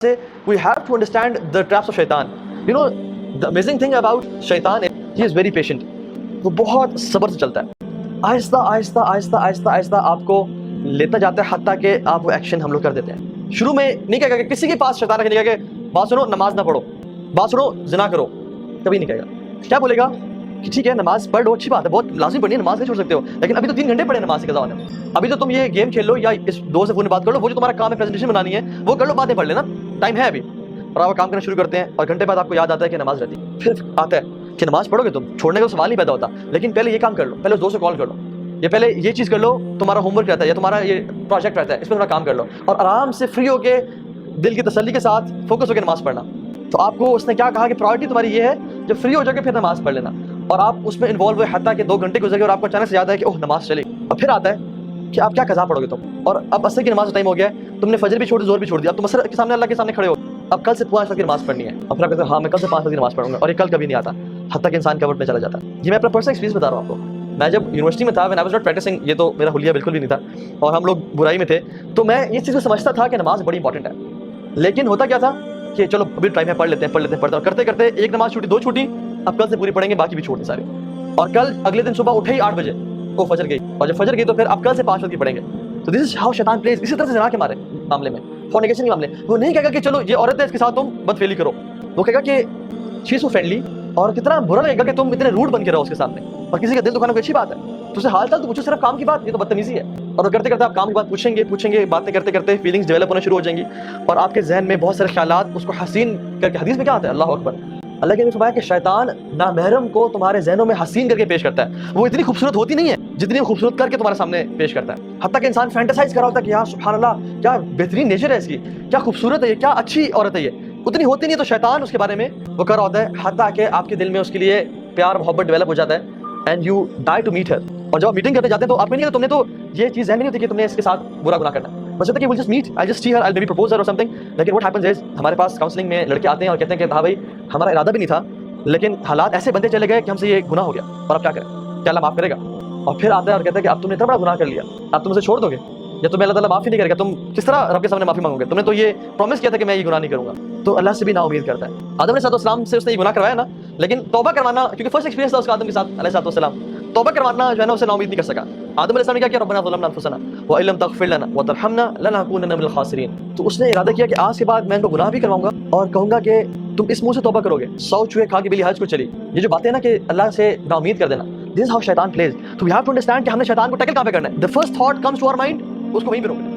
say we have to understand the traps of shaitan. You know, the amazing thing about shaitan is he is very patient. وہ بہت صبر سے چلتا ہے، آہستہ آہستہ آہستہ آہستہ آہستہ آپ کو لیتا جاتا ہے حتیٰ کہ آپ وہ ایکشن ہم لوگ کر دیتے ہیں. شروع میں نہیں کہے گا کہ کسی کے پاس شیطان آ کے نہیں کہے گا بات سنو نماز نہ پڑھو، بات سنو زنا کرو، کبھی نہیں کہے گا. کیا بولے گا کہ ٹھیک ہے نماز پڑھ لو، اچھی بات ہے، بہت لازمی پڑھنی ہے، نماز نہیں چھوڑ سکتے ہو، لیکن ابھی تو 3 گھنٹے پڑھے نماز کے قضا ہونے میں، ابھی تو تم یہ گیم کھیل لو یا اس دوست سے فون بات کر لو، وہ جو تمہارا کام ہے پریزنٹیشن بنانی ہے وہ کر لو، باتیں پڑھ لینا، ٹائم ہے ابھی. اور آپ کام کرنا شروع کرتے ہیں اور گھنٹے بعد آپ کو یاد آتا ہے کہ نماز رہتی ہے، پھر آتا ہے کہ نماز پڑھو گے تم، چھوڑنے کا سوال نہیں پیدا ہوتا، لیکن پہلے یہ کام کر لو، پہلے اس دوست سے کال کر لو، یا پہلے یہ چیز کر لو، تمہارا ہوم ورک رہتا ہے یا تمہارا یہ پروجیکٹ رہتا ہے، اس پہ تھوڑا کام کر لو، اور آرام سے فری ہو کے دل کی تسلی کے ساتھ فوکس ہو کے نماز پڑھنا. تو آپ کو اس نے کیا کہا کہ پرائرٹی تمہاری یہ ہے جب فری ہو جاؤ گے پھر نماز پڑھ لینا، اور آپ اس میں انوالو ہوئے حتیٰ کہ 2 گھنٹے گزر گئے اور آپ کو اچانک سے یاد ہے کہ اوہ نماز چلی، اور پھر آتا ہے کہ آپ کیا قضا پڑھو گے تم، اور اب عصر کی نماز کا ٹائم ہو گیا ہے، تم نے فجر بھی چھوڑ دی، زور بھی چھوڑ دیا، اب تم عصر کے سامنے اللہ کے سامنے کھڑے ہو، اب کل سے 5 وقت کی نماز پڑھنی ہے، اور پھر آپ کہتے ہیں ہاں میں کل سے 5 وقت کی نماز پڑھوں گا، اور یہ کل کبھی نہیں آتا حتیٰ کہ انسان کورٹ میں چلا جاتا ہے. یہ میں اپنا پرسنل ایکسپیرینس بتا رہا ہوں آپ کو. میں جب یونیورسٹی میں تھا when I was not practicing، یہ تو میرا حلیہ بالکل بھی نہیں تھا اور ہم لوگ برائی میں تھے، تو میں اس چیز کو سمجھتا تھا کہ نماز بڑی انپورٹنٹ ہے، لیکن ہوتا کیا تھا کہ چلو ابھی ٹائم ہے، پڑھ لیتے ہیں پڑھتے ہیں، کرتے کرتے ایک نماز چھوٹی، 2 چھوٹی، اب کل سے پوری پڑھیں گے، باقی بھی چھوڑ دیں سارے، اور کل اگلے دن صبح اٹھے ہی 8 بجے وہ فجر گئی، اور جب فجر گئی تو پھر اب کل سے 5 وقت کی پڑھیں گے. تو دس از ہاؤ شیطان پلیز. اسی طرح سے زنا کے معاملے میں، فورنیکیشن کے معاملے، وہ نہیں کہے گا کہ چلو یہ عورت ہے اس کے ساتھ تم بدفعلی کرو، وہ کہے گا کہ شی از سو فرینڈلی، اور کتنا برا لگے گا کہ تم اتنے روڈ بن کے رہو اس کے سامنے، اور کسی کا دل دکھانا کوئی اچھی بات ہے، تو اسے حال چال تو پوچھو، صرف کام کی بات، یہ تو بدتمیزی ہے. اور کرتے کرتے آپ کام کی بات پوچھیں گے، باتیں کرتے کرتے فیلنگز ڈیولپ ہونا شروع ہو جائیں گی، اور آپ کے ذہن میں بہت سارے خیالات اس کو حسین کر کے، حدیث میں کیا آتا ہے اللہ اکبر، اللہ کے نے فرمایا کہ شیطان نامحرم کو تمہارے ذہنوں میں حسین کر کے پیش کرتا ہے، وہ اتنی خوبصورت ہوتی نہیں ہے جتنی خوبصورت کر کے تمہارے سامنے پیش کرتا ہے، حتیٰ کہ انسان فینٹیسائز کر رہا ہوتا ہے کہ یار سبحان اللہ کیا بہترین نیچر ہے اس کی، کیا خوبصورت ہے یہ، کیا اچھی عورت ہے یہ، اتنی ہوتی نہیں ہے، تو شیطان اس کے بارے میں وہ کر رہا ہوتا ہے حتیٰ کہ آپ کے دل میں اس کے لیے پیار محبت ڈیولپ ہو جاتا ہے، and you die to meet her. اور جب آپ میٹنگ کرنے جاتے ہیں تو آپ کو نہیں لگتا تم نے تو یہ چیز ذہن میں نہیں ہوتی کہ تم نے اس کے ساتھ برا گناہ کرنا ہے، بس کہ we'll just meet, I'll just see her, I'll maybe propose her or something. لیکن what happens is ہمارے پاس کاؤنسلنگ میں لڑکے آتے ہیں اور کہتے ہیں کہ ہاں بھائی ہمارا ارادہ بھی نہیں تھا، لیکن حالات ایسے بنتے چلے گئے کہ ہم سے یہ گناہ ہو گیا، اور اب کیا کریں، کیا اللہ معاف کرے گا؟ اور پھر آتا ہے اور کہتا ہے کہ اب تم نے اتنا بڑا گناہ کر لیا، اب تم اسے چھوڑ دو گے یا تمہیں اللہ تعالیٰ معافی نہیں کرے گا، تم کس طرح رب کے سامنے معافی مانگو گے، تم نے تو یہ پرومس کیا تھا کہ میں یہ گناہ نہیں کروں گا. تو اللہ سے بھی نا امید کرتا ہے. آدم علیہ السلام سے اس نے یہ گناہ کروایا نا، لیکن توبہ کروانا، کیونکہ فرسٹ ایکسپیرینس تھا اس کا آدم کے ساتھ علیہ السلام، توبہ کروانا جو ہے نا اسے نا امید نہیں کر سکا. آدم علیہ السلام نے کیا کیا، ربنا ظلمنا انفسنا وان لم تغفر لنا وترحمنا لنكونن من الخاسرین. تو اس نے ارادہ کیا کہ آج کے بعد میں ان کو گناہ بھی کرواؤں گا اور کہوں گا کہ تم اس منہ سے توبہ کرو گے. 100 چوہے کھا کے بلی حج کو چلی، یہ جو باتیں نا کہ اللہ سے نا امید کر دینا، دس از ہاؤ شیطان پلیز. تو وی ہیو ٹو انڈرسٹینڈ کہ ہم نے شیطان کو ٹیکل کہاں پہ کرنا ہے. the first thought comes to our mind، اس کو وہیں پہ روکنا.